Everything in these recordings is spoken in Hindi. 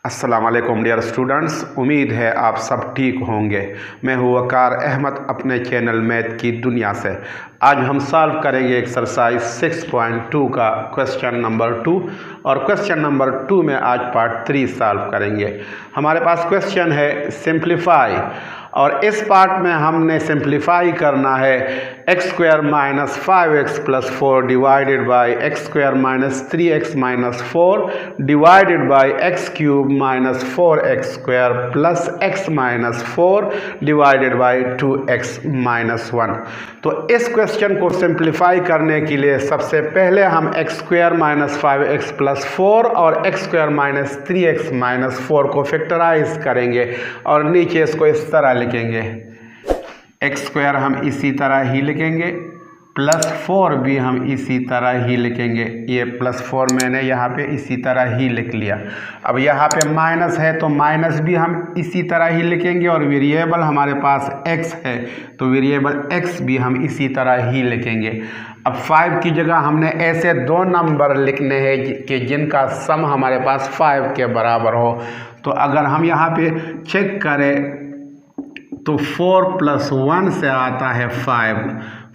अस्सलाम वालेकुम डियर स्टूडेंट्स, उम्मीद है आप सब ठीक होंगे। मैं हूँ वकार अहमद अपने चैनल मैथ की दुनिया से। आज हम सॉल्व करेंगे एक्सरसाइज 6.2 का क्वेश्चन नंबर 2 और क्वेश्चन नंबर 2 में आज पार्ट 3 सॉल्व करेंगे। हमारे पास क्वेश्चन है सिंप्लीफाई और इस पार्ट में हमने सिंप्लीफाई करना है x² minus 5x plus 4 divided by x² minus 3x minus 4 divided by x³ minus 4x² plus x minus 4 divided by 2x minus 1। तो इस क्वेश्चन को सिंप्लीफाई करने के लिए सबसे पहले हम x² माइनस 5x प्लस 4 और x² माइनस 3x माइनस 4 को फैक्टराइज करेंगे और नीचे इसको इस तरह लिखेंगे। x² हम इसी तरह ही लिखेंगे, प्लस 4 भी हम इसी तरह ही लिखेंगे। ये प्लस 4 मैंने यहाँ पे इसी तरह ही लिख लिया। अब यहाँ पे माइनस है तो माइनस भी हम इसी तरह ही लिखेंगे और वेरिएबल हमारे पास x है तो वेरिएबल x भी हम इसी तरह ही लिखेंगे। अब 5 की जगह हमने ऐसे दो नंबर लिखने हैं कि जिनका सम हमारे पास 5 के बराबर हो। तो अगर हम यहाँ पे चेक करें तो 4 + 1 से आता है 5,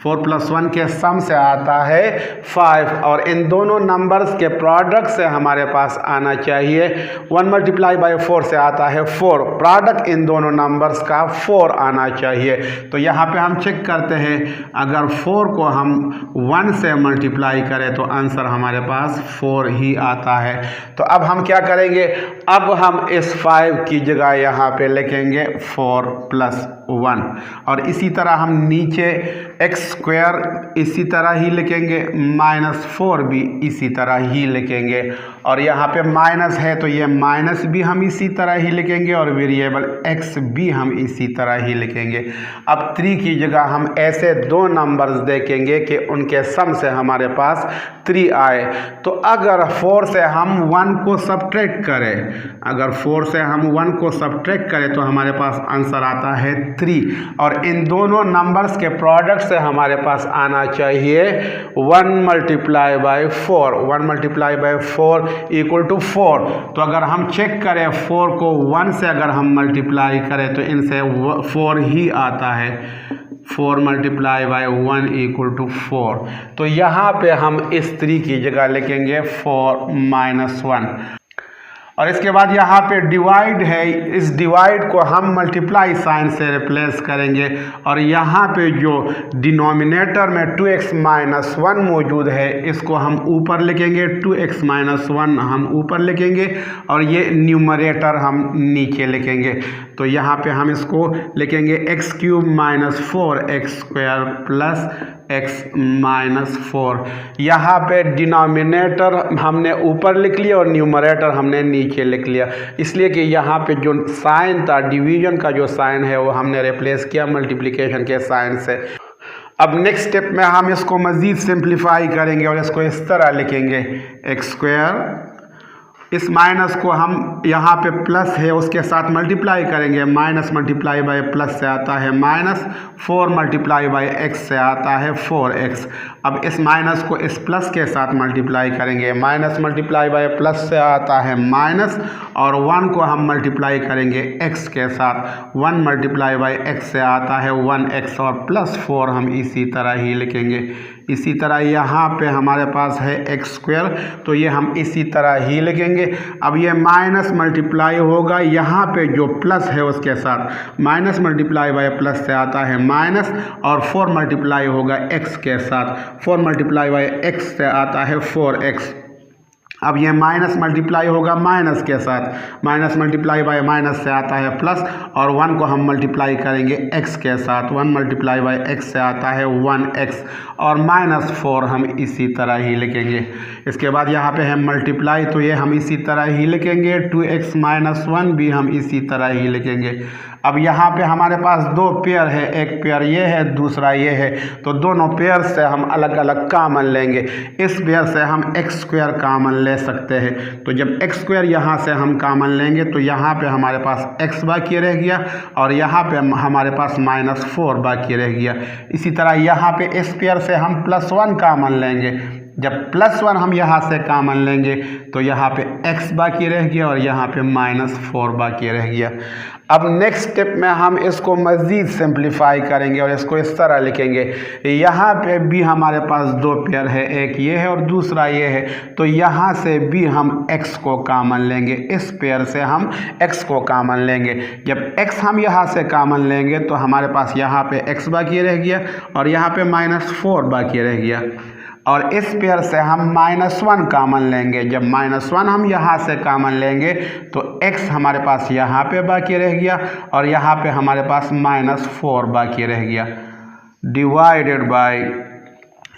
4 + 1 के सम से आता है 5 और इन दोनों नंबर्स के प्रोडक्ट से हमारे पास आना चाहिए 1 × 4 से आता है 4, प्रोडक्ट इन दोनों नंबर्स का 4 आना चाहिए। तो यहाँ पे हम चेक करते हैं, अगर 4 को हम 1 से मल्टीप्लाई करें तो आंसर हमारे पास 4 ही आता है। तो अब हम क्या करेंगे, अब हम इस 5 की जगह यहाँ पे लिखेंगे 4 + 1 और इसी तरह हम नीचे x² इसी तरह ही लिखेंगे, -4 भी इसी तरह ही लिखेंगे और यहाँ पे माइनस है तो ये माइनस भी हम इसी तरह ही लिखेंगे और वेरिएबल x भी हम इसी तरह ही लिखेंगे। अब 3 की जगह हम ऐसे दो नंबर्स देखेंगे कि उनके सम से हमारे पास 3 आए। तो अगर 4 से हम 1 को सब्ट्रैक्ट करें, अगर 4 से हम 1 को सब्ट्रैक्ट करें तो हमारे पास आंसर आता है 3 और इन दोनों नंबर्स के प्रोडक्ट से हमारे पास आना चाहिए 1 × 4, 1 × 4 = 4। तो अगर हम चेक करें 4 को 1 से अगर हम मल्टीप्लाई करें तो इनसे 4 ही आता है, 4 × 1 = 4। तो यहाँ पे हम इस 3 की जगह लिखेंगे 4 - 1 और इसके बाद यहाँ पे डिवाइड है, इस डिवाइड को हम मल्टीप्लाई साइन से रिप्लेस करेंगे और यहाँ पे जो डिनोमिनेटर में 2x - 1 मौजूद है इसको हम ऊपर लिखेंगे, 2x - 1 हम ऊपर लिखेंगे और ये न्यूमरेटर हम नीचे लिखेंगे। तो यहाँ पे हम इसको लिखेंगे x³ - 4x² प्लस x - 4। यहाँ पे डिनोमिनेटर हमने ऊपर लिख लिया और न्यूमरेटर हमने नीचे लिख लिया, इसलिए कि यहाँ पे जो साइन था, डिवीजन का जो साइन है वो हमने रिप्लेस किया मल्टीप्लिकेशन के साइन से। अब नेक्स्ट स्टेप में हम इसको मज़ीद सिंप्लीफाई करेंगे और इसको इस तरह लिखेंगे, x², इस माइनस को हम यहाँ पे प्लस है उसके साथ मल्टीप्लाई करेंगे, माइनस मल्टीप्लाई बाय प्लस से आता है माइनस, 4 मल्टीप्लाई बाय x से आता है 4x। अब इस माइनस को इस प्लस के साथ मल्टीप्लाई करेंगे, माइनस मल्टीप्लाई बाय प्लस से आता है माइनस और 1 को हम मल्टीप्लाई करेंगे x के साथ, 1 मल्टीप्लाई बाय x से आता है 1x और प्लस 4 हम इसी तरह ही लिखेंगे। इसी तरह यहाँ पे हमारे पास है x² तो ये हम इसी तरह ही लिखेंगे। अब ये माइनस मल्टीप्लाई होगा यहाँ पे जो प्लस है उसके साथ, माइनस मल्टीप्लाई बाय प्लस से आता है माइनस और 4 मल्टीप्लाई होगा x के साथ, 4 मल्टीप्लाई बाय x से आता है 4x। अब ये माइनस मल्टीप्लाई होगा माइनस के साथ, माइनस मल्टीप्लाई बाय माइनस से आता है प्लस और 1 को हम मल्टीप्लाई करेंगे x के साथ, 1 मल्टीप्लाई बाय x से आता है 1x और -4 हम इसी तरह ही लिखेंगे। इसके बाद यहाँ पे है मल्टीप्लाई तो ये हम इसी तरह ही लिखेंगे, 2x - 1 भी हम इसी तरह ही लिखेंगे। अब यहाँ पे हमारे पास दो पेयर है, एक पेयर ये है दूसरा ये है, तो दोनों पेयर से हम अलग अलग कॉमन लेंगे। इस पेयर से हम x² कॉमन ले सकते हैं, तो जब x² यहाँ से हम कॉमन लेंगे तो यहाँ पे हमारे पास x बाकी रह गया और यहाँ पे हमारे पास -4 बाकी रह गया। इसी तरह यहाँ पे इस पेयर से हम +1 कॉमन लेंगे, जब +1 हम यहाँ से कॉमन लेंगे तो यहाँ पे x बाकी रह गया और यहाँ पे -4 बाकी रह गया। अब नेक्स्ट स्टेप में हम इसको मज़ीद सिंप्लीफाई करेंगे और इसको इस तरह लिखेंगे, यहाँ पे भी हमारे पास दो पेयर है, एक ये है और दूसरा ये है, तो यहाँ से भी हम x को कॉमन लेंगे, इस पेयर से हम x को कॉमन लेंगे। जब x हम यहाँ से कॉमन लेंगे तो हमारे पास यहाँ पे x बाकी रह गया और यहाँ पे -4 बाकी रह गया, और इस पेयर से हम -1 कॉमन लेंगे। जब -1 हम यहाँ से कॉमन लेंगे तो x हमारे पास यहाँ पे बाकी रह गया और यहाँ पे हमारे पास -4 बाकी रह गया, डिवाइडेड बाय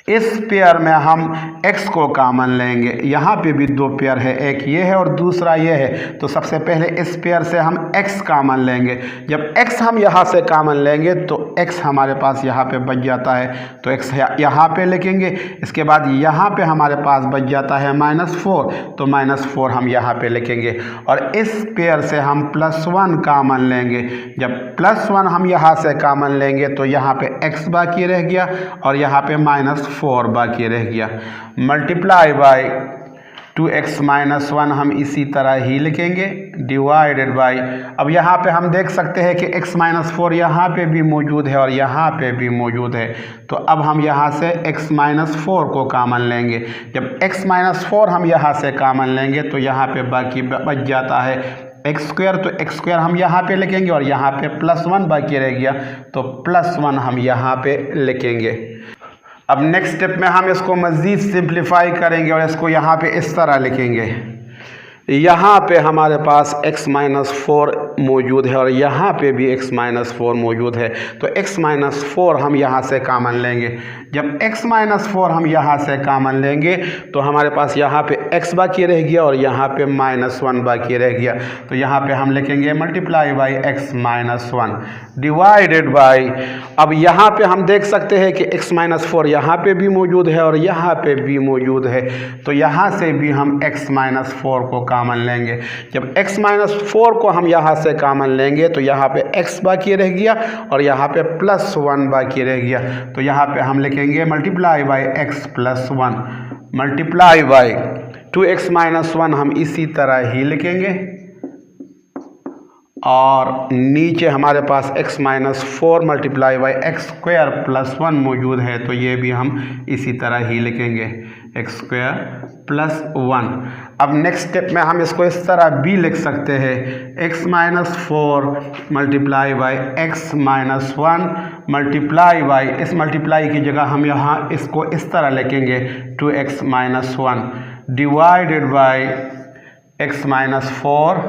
इस पेयर में हम x को कॉमन लेंगे। यहाँ पे भी दो पेयर है, एक ये है और दूसरा ये है, तो सबसे पहले इस पेयर से हम x कॉमन लेंगे। जब x हम यहाँ से कॉमन लेंगे तो x हमारे पास यहाँ पे बच जाता है, तो x यहाँ पे लिखेंगे। इसके बाद यहाँ पे हमारे पास बच जाता है -4, तो -4 हम यहाँ पे लिखेंगे और इस पेयर से हम +1 कॉमन लेंगे। जब +1 हम यहाँ से कॉमन लेंगे तो यहाँ पे x बाकी रह गया और यहाँ पे -4 बाकी रह गया, मल्टीप्लाई बाय 2x - 1 हम इसी तरह ही लिखेंगे, डिवाइडेड बाय, अब यहाँ पे हम देख सकते हैं कि x - 4 यहाँ पे भी मौजूद है और यहाँ पे भी मौजूद है, तो अब हम यहाँ से x - 4 को कॉमन लेंगे। जब x - 4 हम यहाँ से कॉमन लेंगे तो यहाँ पे बाकी बच जाता है x², तो x² हम यहाँ पे लिखेंगे और यहाँ पे +1 बाकी रह गया, तो +1 हम यहाँ पे लिखेंगे। अब नेक्स्ट स्टेप में हम इसको मज़ीद सिंप्लीफाई करेंगे और इसको यहाँ पे इस तरह लिखेंगे, यहाँ पे हमारे पास x - 4 मौजूद है और यहाँ पे भी x - 4 मौजूद है, तो x - 4 हम यहाँ से कॉमन लेंगे। जब x - 4 हम यहाँ से कॉमन लेंगे तो हमारे पास यहाँ पे x बाकी रह गया और यहाँ पे -1 बाकी रह गया, तो यहाँ पे हम लिखेंगे multiply by x - 1 divided by, अब यहाँ पे हम देख सकते हैं कि x - 4 यहाँ पे भी मौजूद है और यहाँ पे भी मौजूद है, तो यहाँ से भी हम x - 4 को कॉमन लेंगे। जब x - 4 को हम यहाँ से कॉमन लेंगे तो यहाँ पे x बाकी रह गया और यहाँ पे +1 बाकी रह गया, तो यहाँ पे हम लिखेंगे multiply by x + 1 multiply by 2x - 1 हम इसी तरह ही लिखेंगे और नीचे हमारे पास x - 4 मल्टीप्लाई बाई x² + 1 मौजूद है, तो ये भी हम इसी तरह ही लिखेंगे x² + 1। अब नेक्स्ट स्टेप में हम इसको इस तरह भी लिख सकते हैं, x - 4 multiply by x - 1 multiply by, इस मल्टीप्लाई की जगह हम यहाँ इसको इस तरह लिखेंगे 2x - 1 divided by x - 4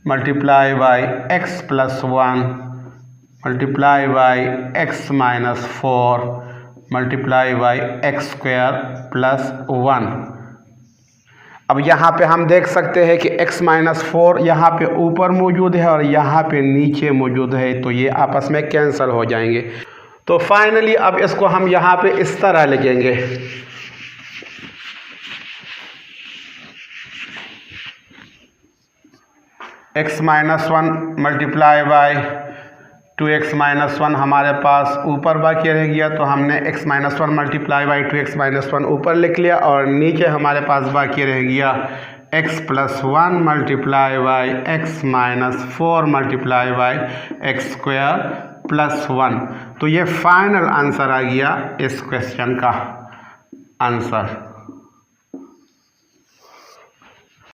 multiply by x + 1 multiply by x - 4 multiply by x² + 1। अब यहाँ पे हम देख सकते हैं कि x - 4 यहाँ पे ऊपर मौजूद है और यहाँ पे नीचे मौजूद है, तो ये आपस में कैंसिल हो जाएंगे। तो फाइनली अब इसको हम यहाँ पे इस तरह लिखेंगे, x - 1 मल्टीप्लाई बाई 2x - 1 हमारे पास ऊपर बाकी रह गया, तो हमने x - 1 मल्टीप्लाई बाई 2x - 1 ऊपर लिख लिया और नीचे हमारे पास बाकी रह गया x + 1 multiply by x - 4 multiply by x² + 1। तो ये फाइनल आंसर आ गया इस क्वेश्चन का आंसर।